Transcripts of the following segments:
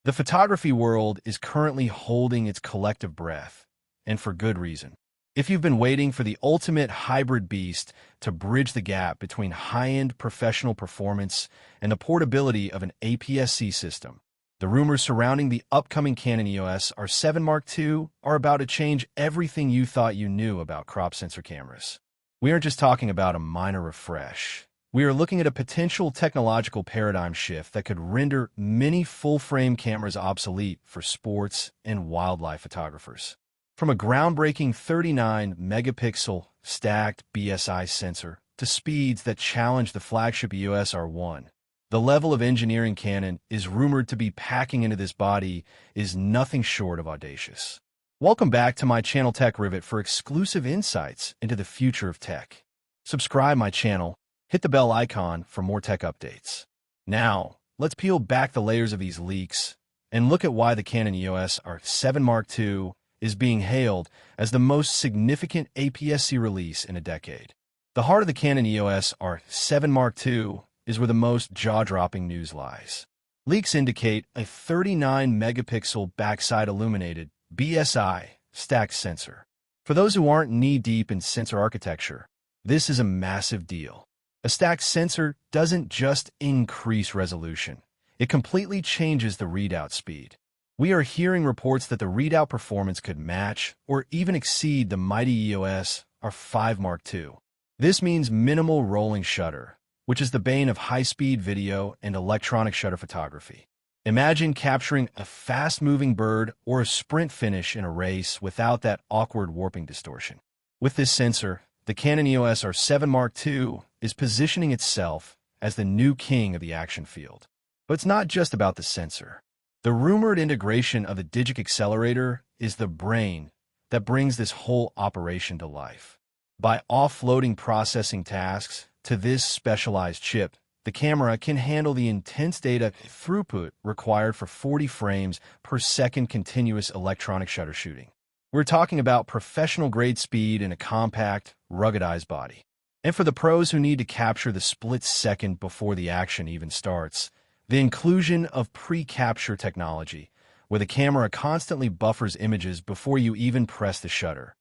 The photography world is currently holding its collective breath, and for good reason. If you've been waiting for the ultimate hybrid beast to bridge the gap between high-end professional performance and the portability of an APS-C system, the rumors surrounding the upcoming Canon EOS R7 Mark II are about to change everything you thought you knew about crop sensor cameras. We aren't just talking about a minor refresh. We are looking at a potential technological paradigm shift that could render many full-frame cameras obsolete for sports and wildlife photographers. From a groundbreaking 39-megapixel stacked BSI sensor to speeds that challenge the flagship EOS R1, the level of engineering Canon is rumored to be packing into this body is nothing short of audacious. Welcome back to my channel Tech Rivet for exclusive insights into the future of tech. Subscribe my channel, hit the bell icon for more tech updates. Now, let's peel back the layers of these leaks and look at why the Canon EOS R7 Mark II is being hailed as the most significant APS-C release in a decade. The heart of the Canon EOS R7 Mark II is where the most jaw-dropping news lies. Leaks indicate a 39-megapixel backside illuminated BSI stacked sensor. For those who aren't knee-deep in sensor architecture, this is a massive deal. A stacked sensor doesn't just increase resolution, it completely changes the readout speed. We are hearing reports that the readout performance could match or even exceed the mighty EOS R5 Mark II. This means minimal rolling shutter, which is the bane of high-speed video and electronic shutter photography. Imagine capturing a fast-moving bird or a sprint finish in a race without that awkward warping distortion. With this sensor, the Canon EOS R7 Mark II is positioning itself as the new king of the action field. But it's not just about the sensor. The rumored integration of the digic accelerator is the brain that brings this whole operation to life. By offloading processing tasks to this specialized chip, the camera can handle the intense data throughput required for 40 frames per second continuous electronic shutter shooting. We're talking about professional-grade speed in a compact, ruggedized body. And for the pros who need to capture the split second before the action even starts, the inclusion of pre-capture technology, where the camera constantly buffers images before you even press the shutter,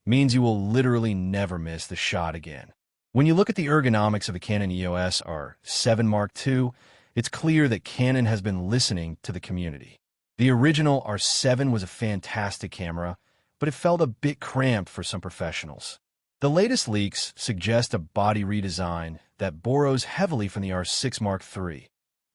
means you will literally never miss the shot again. When you look at the ergonomics of the Canon EOS R7 Mark II, it's clear that Canon has been listening to the community. The original R7 was a fantastic camera, but it felt a bit cramped for some professionals. The latest leaks suggest a body redesign that borrows heavily from the R6 Mark III,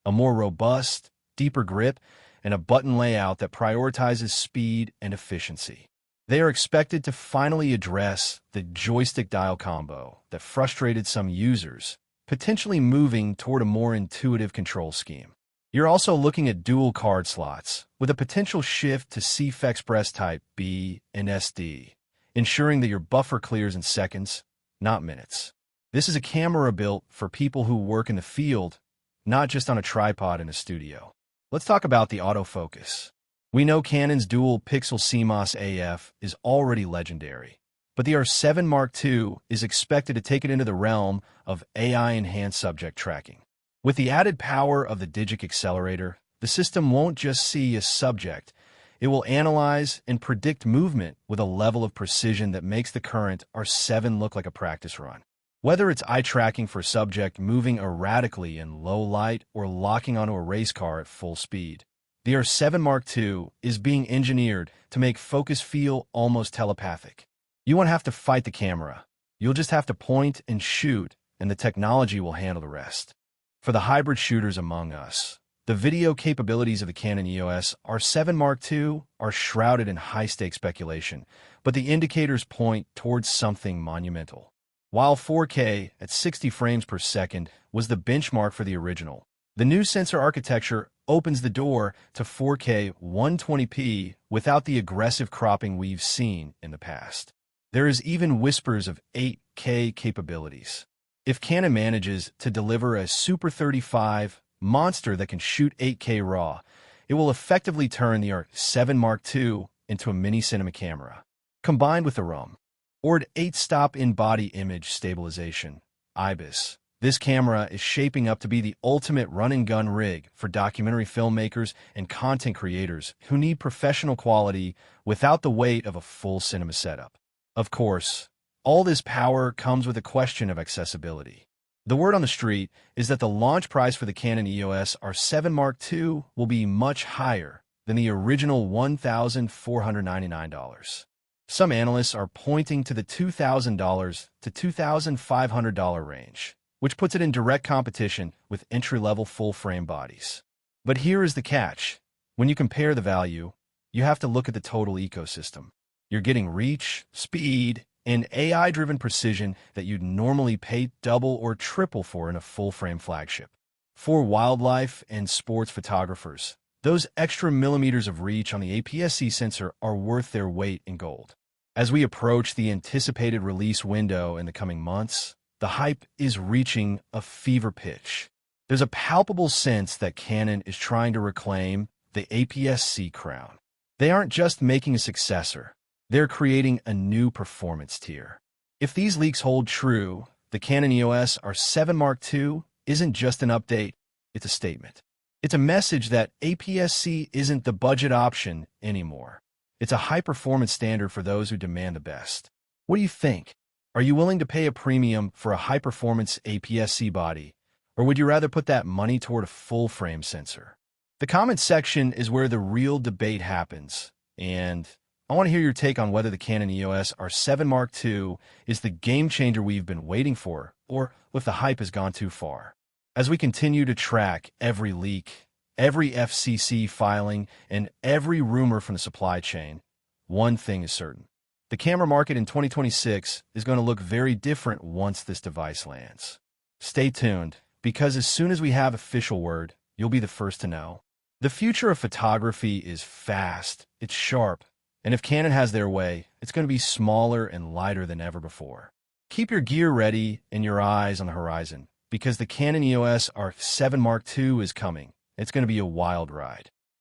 a more robust, deeper grip, and a button layout that prioritizes speed and efficiency. They are expected to finally address the joystick dial combo that frustrated some users, potentially moving toward a more intuitive control scheme. You're also looking at dual card slots, with a potential shift to CF Express Type B and SD, ensuring that your buffer clears in seconds, not minutes. This is a camera built for people who work in the field, not just on a tripod in a studio. Let's talk about the autofocus. We know Canon's dual-pixel CMOS AF is already legendary, but the R7 Mark II is expected to take it into the realm of AI-enhanced subject tracking. With the added power of the digic accelerator, the system won't just see a subject, it will analyze and predict movement with a level of precision that makes the current R7 look like a practice run. Whether it's eye tracking for a subject moving erratically in low light or locking onto a race car at full speed, the R7 Mark II is being engineered to make focus feel almost telepathic. You won't have to fight the camera. You'll just have to point and shoot, and the technology will handle the rest. For the hybrid shooters among us, the video capabilities of the Canon EOS R7 Mark II are shrouded in high-stakes speculation, but the indicators point towards something monumental. While 4K at 60 frames per second was the benchmark for the original, the new sensor architecture opens the door to 4K 120p without the aggressive cropping we've seen in the past. There is even whispers of 8K capabilities. If Canon manages to deliver a Super 35 monster that can shoot 8K RAW, it will effectively turn the R7 Mark II into a mini cinema camera. Combined with the ROM, or 8-stop in-body image stabilization, IBIS, This camera is shaping up to be the ultimate run-and-gun rig for documentary filmmakers and content creators who need professional quality without the weight of a full cinema setup. Of course, all this power comes with a question of accessibility. The word on the street is that the launch price for the Canon EOS R7 Mark II will be much higher than the original $1,499. Some analysts are pointing to the $2,000 to $2,500 range, which puts it in direct competition with entry-level full-frame bodies. But here is the catch. When you compare the value, you have to look at the total ecosystem. You're getting reach, speed, and AI-driven precision that you'd normally pay double or triple for in a full-frame flagship. For wildlife and sports photographers, those extra millimeters of reach on the APS-C sensor are worth their weight in gold. As we approach the anticipated release window in the coming months, the hype is reaching a fever pitch. There's a palpable sense that Canon is trying to reclaim the APS-C crown. They aren't just making a successor, they're creating a new performance tier. If these leaks hold true, the Canon EOS R7 Mark II isn't just an update, it's a statement. It's a message that APS-C isn't the budget option anymore. It's a high-performance standard for those who demand the best. What do you think? Are you willing to pay a premium for a high-performance APS-C body, or would you rather put that money toward a full-frame sensor? The comments section is where the real debate happens, and I want to hear your take on whether the Canon EOS R7 Mark II is the game-changer we've been waiting for, or if the hype has gone too far. As we continue to track every leak, every FCC filing, and every rumor from the supply chain, one thing is certain. The camera market in 2026 is going to look very different once this device lands. Stay tuned, because as soon as we have official word, you'll be the first to know. The future of photography is fast, it's sharp, and if Canon has their way, it's going to be smaller and lighter than ever before. Keep your gear ready and your eyes on the horizon, because the Canon EOS R7 Mark II is coming. It's going to be a wild ride.